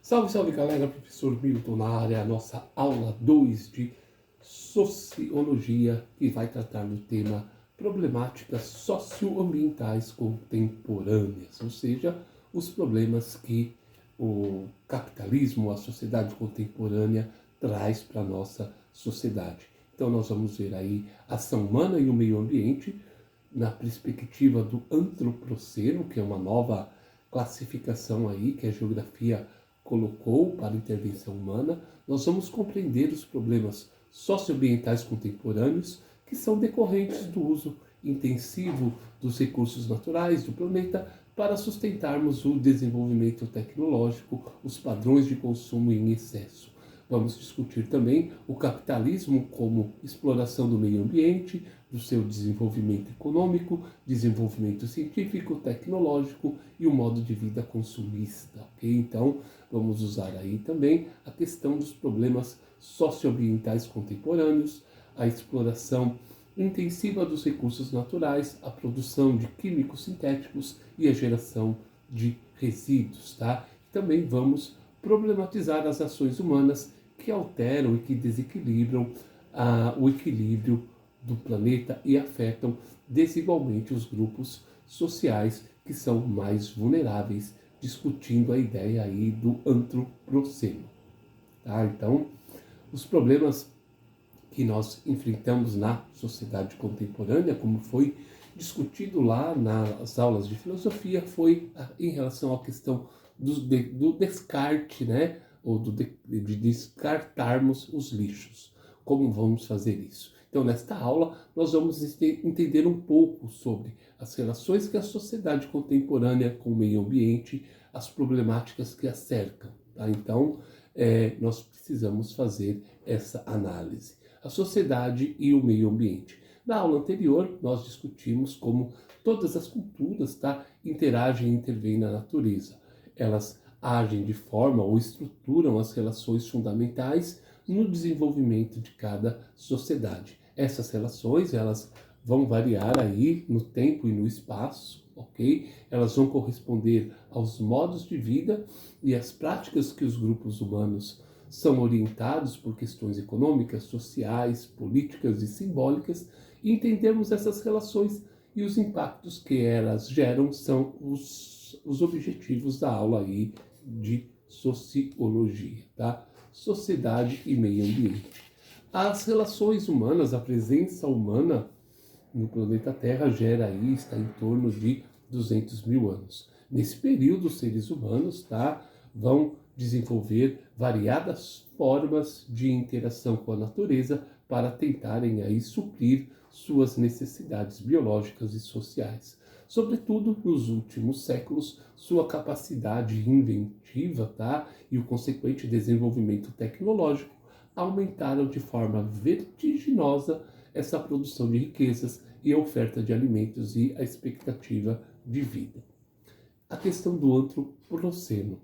Salve, salve galera, professor Milton na área, a nossa aula 2 de Sociologia, que vai tratar do tema problemáticas socioambientais contemporâneas, ou seja, os problemas que o capitalismo, a sociedade contemporânea traz para a nossa sociedade. Então nós vamos ver aí a ação humana e o meio ambiente na perspectiva do antropoceno, que é uma nova classificação aí que a geografia colocou para a intervenção humana. Nós vamos compreender os problemas socioambientais contemporâneos que são decorrentes do uso intensivo dos recursos naturais do planeta para sustentarmos o desenvolvimento tecnológico, os padrões de consumo em excesso. Vamos discutir também o capitalismo como exploração do meio ambiente, do seu desenvolvimento econômico, desenvolvimento científico, tecnológico e o modo de vida consumista. Okay? Então, vamos usar aí também a questão dos problemas socioambientais contemporâneos, a exploração intensiva dos recursos naturais, a produção de químicos sintéticos e a geração de resíduos. Tá? Também vamos problematizar as ações humanas que alteram e que desequilibram o equilíbrio do planeta e afetam desigualmente os grupos sociais que são mais vulneráveis, discutindo a ideia aí do antropoceno. Tá? Então, os problemas que nós enfrentamos na sociedade contemporânea, como foi discutido lá nas aulas de filosofia, foi em relação à questão do descarte, né? Ou de descartarmos os lixos. Como vamos fazer isso? Então, nesta aula, nós vamos entender um pouco sobre as relações que a sociedade contemporânea com o meio ambiente, as problemáticas que a cercam. Tá? Então, nós precisamos fazer essa análise. A sociedade e o meio ambiente. Na aula anterior, nós discutimos como todas as culturas interagem e intervêm na natureza. Elas agem de forma ou estruturam as relações fundamentais no desenvolvimento de cada sociedade. Essas relações, elas vão variar aí no tempo e no espaço, ok? Elas vão corresponder aos modos de vida e às práticas que os grupos humanos são orientados por questões econômicas, sociais, políticas e simbólicas, e entendermos essas relações e os impactos que elas geram são os objetivos da aula aí de sociologia, tá? Sociedade e meio ambiente. As relações humanas, a presença humana no planeta Terra está em torno de 200 mil anos. Nesse período, os seres humanos vão desenvolver variadas formas de interação com a natureza para tentarem aí suprir suas necessidades biológicas e sociais. Sobretudo nos últimos séculos, sua capacidade inventiva e o consequente desenvolvimento tecnológico aumentaram de forma vertiginosa essa produção de riquezas e a oferta de alimentos e a expectativa de vida. A questão do antropoceno.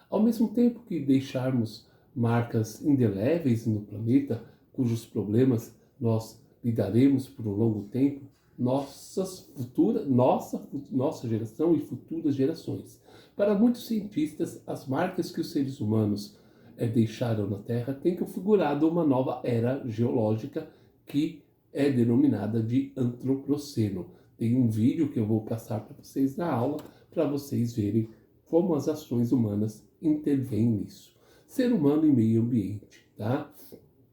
Ao mesmo tempo que deixarmos marcas indeléveis no planeta, cujos problemas nós lidaremos por um longo tempo, nossa geração e futuras gerações. Para muitos cientistas, as marcas que os seres humanos deixaram na Terra têm configurado uma nova era geológica que é denominada de antropoceno. Tem um vídeo que eu vou passar para vocês na aula, para vocês verem como as ações humanas intervêm nisso. Ser humano e meio ambiente, tá?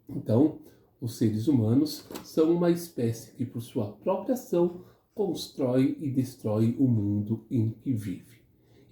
Então, os seres humanos são uma espécie que, por sua própria ação, constrói e destrói o mundo em que vive.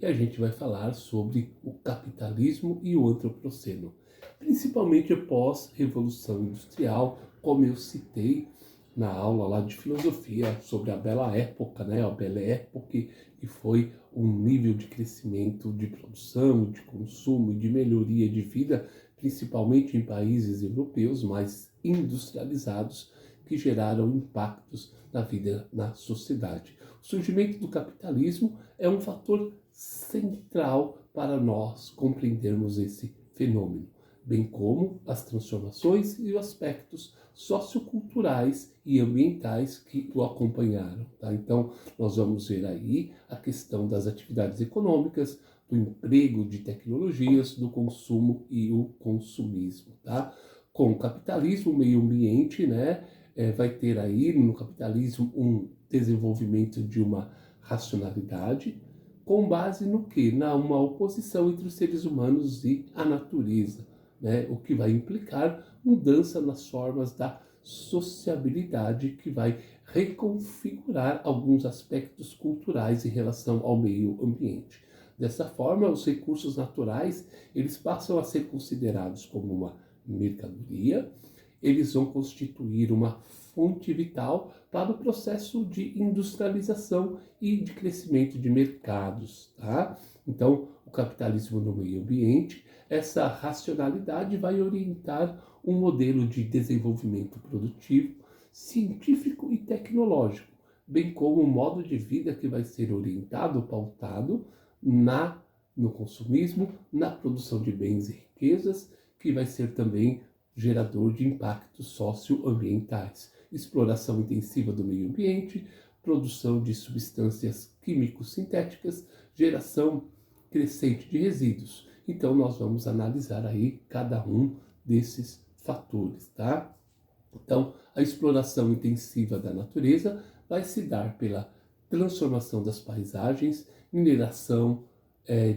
E a gente vai falar sobre o capitalismo e o antropoceno, principalmente após a Revolução Industrial, como eu citei na aula lá de filosofia sobre a Bela Época, né? A Belle Époque, que foi um nível de crescimento de produção, de consumo e de melhoria de vida, principalmente em países europeus mais industrializados, que geraram impactos na vida, na sociedade. O surgimento do capitalismo é um fator central para nós compreendermos esse fenômeno, bem como as transformações e os aspectos socioculturais e ambientais que o acompanharam. Tá? Então, nós vamos ver aí a questão das atividades econômicas, do emprego de tecnologias, do consumo e o consumismo, tá? Com o capitalismo, o meio ambiente, né, vai ter aí no capitalismo um desenvolvimento de uma racionalidade, com base no que? Na uma oposição entre os seres humanos e a natureza, né? O que vai implicar mudança nas formas da sociabilidade, que vai reconfigurar alguns aspectos culturais em relação ao meio ambiente. Dessa forma, os recursos naturais, eles passam a ser considerados como uma mercadoria, eles vão constituir uma fonte vital para o processo de industrialização e de crescimento de mercados, tá? Então, o capitalismo no meio ambiente, essa racionalidade vai orientar um modelo de desenvolvimento produtivo, científico e tecnológico, bem como um modo de vida que vai ser orientado, pautado no consumismo, na produção de bens e riquezas, que vai ser também gerador de impactos socioambientais, exploração intensiva do meio ambiente, produção de substâncias químico-sintéticas, geração crescente de resíduos. Então, nós vamos analisar aí cada um desses fatores, tá? Então, a exploração intensiva da natureza vai se dar pela transformação das paisagens, mineração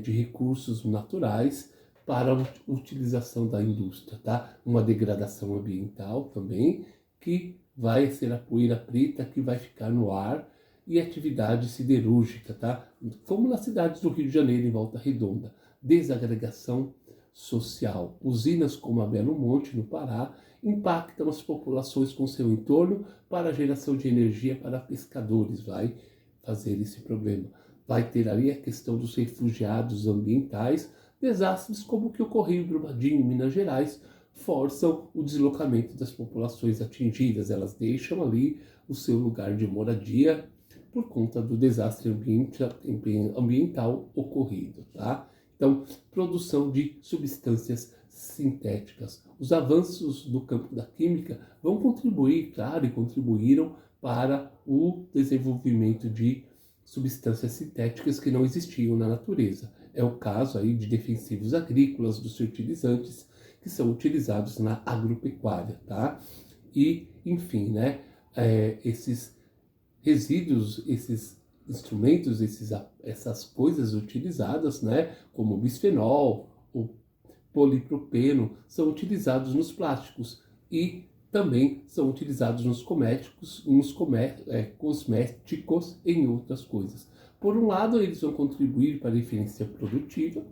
de recursos naturais para a utilização da indústria, tá? Uma degradação ambiental também, que vai ser a poeira preta que vai ficar no ar, e atividade siderúrgica, tá? Como nas cidades do Rio de Janeiro, em Volta Redonda. Desagregação social. Usinas como a Belo Monte, no Pará, impactam as populações com seu entorno para a geração de energia para pescadores. Vai fazer esse problema. Vai ter ali a questão dos refugiados ambientais. Desastres como o que ocorreu em Brumadinho, Minas Gerais, forçam o deslocamento das populações atingidas. Elas deixam ali o seu lugar de moradia por conta do desastre ambiental ocorrido, tá? Então, produção de substâncias sintéticas. Os avanços do campo da química vão contribuir, claro, e contribuíram para o desenvolvimento de substâncias sintéticas que não existiam na natureza. É o caso aí de defensivos agrícolas, dos fertilizantes, que são utilizados na agropecuária, tá? E, enfim, né, esses resíduos, esses instrumentos, essas coisas utilizadas, né, como o bisfenol, o polipropeno, são utilizados nos plásticos e também são utilizados nos cosméticos e em outras coisas. Por um lado, eles vão contribuir para a eficiência produtiva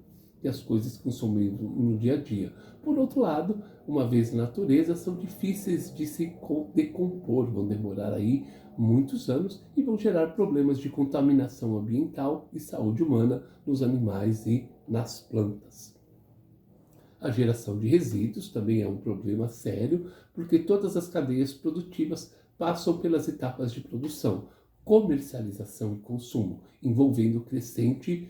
e as coisas que consumimos no dia a dia. Por outro lado, uma vez na natureza, são difíceis de se decompor, vão demorar aí muitos anos e vão gerar problemas de contaminação ambiental e saúde humana nos animais e nas plantas. A geração de resíduos também é um problema sério, porque todas as cadeias produtivas passam pelas etapas de produção, comercialização e consumo, envolvendo crescente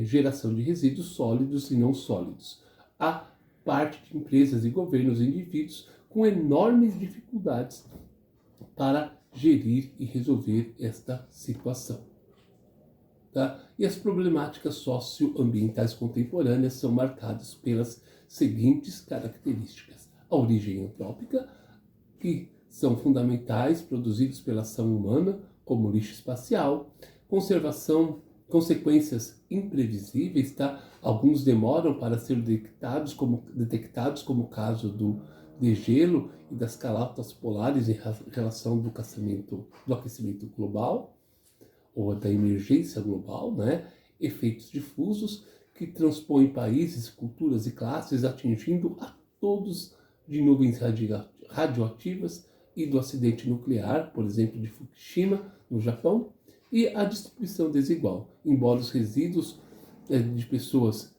geração de resíduos sólidos e não sólidos. Há parte de empresas e governos e indivíduos com enormes dificuldades para gerir e resolver esta situação. Tá? E as problemáticas socioambientais contemporâneas são marcadas pelas seguintes características: a origem antrópica, que são fundamentais, produzidos pela ação humana, como lixo espacial, consequências imprevisíveis, tá? Alguns demoram para ser detectados, como o caso do degelo e das calotas polares em relação do aquecimento global, ou da emergência global, né? Efeitos difusos que transpõem países, culturas e classes, atingindo a todos, de nuvens radioativas e do acidente nuclear, por exemplo, de Fukushima, no Japão, e a distribuição desigual. Embora os resíduos de pessoas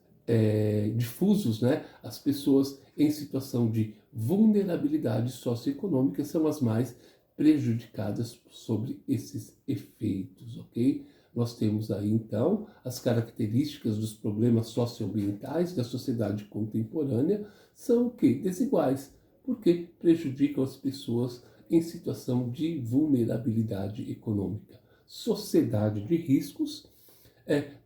difusos, né, as pessoas em situação de vulnerabilidade socioeconômica são as mais prejudicadas sobre esses efeitos, ok? Nós temos aí, então, as características dos problemas socioambientais da sociedade contemporânea são o quê? Desiguais, porque prejudicam as pessoas em situação de vulnerabilidade econômica. Sociedade de riscos,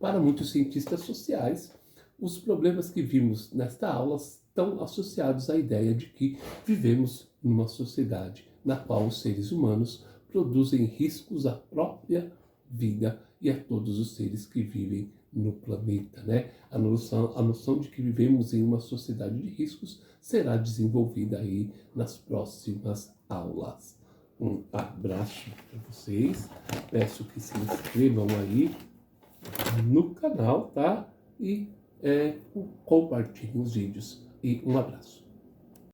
Para muitos cientistas sociais, os problemas que vimos nesta aula estão associados à ideia de que vivemos numa sociedade na qual os seres humanos produzem riscos à própria vida e a todos os seres que vivem no planeta, né? A noção de que vivemos em uma sociedade de riscos será desenvolvida aí nas próximas aulas. Um abraço para vocês, peço que se inscrevam aí no canal, tá? E compartilhem os vídeos. E um abraço.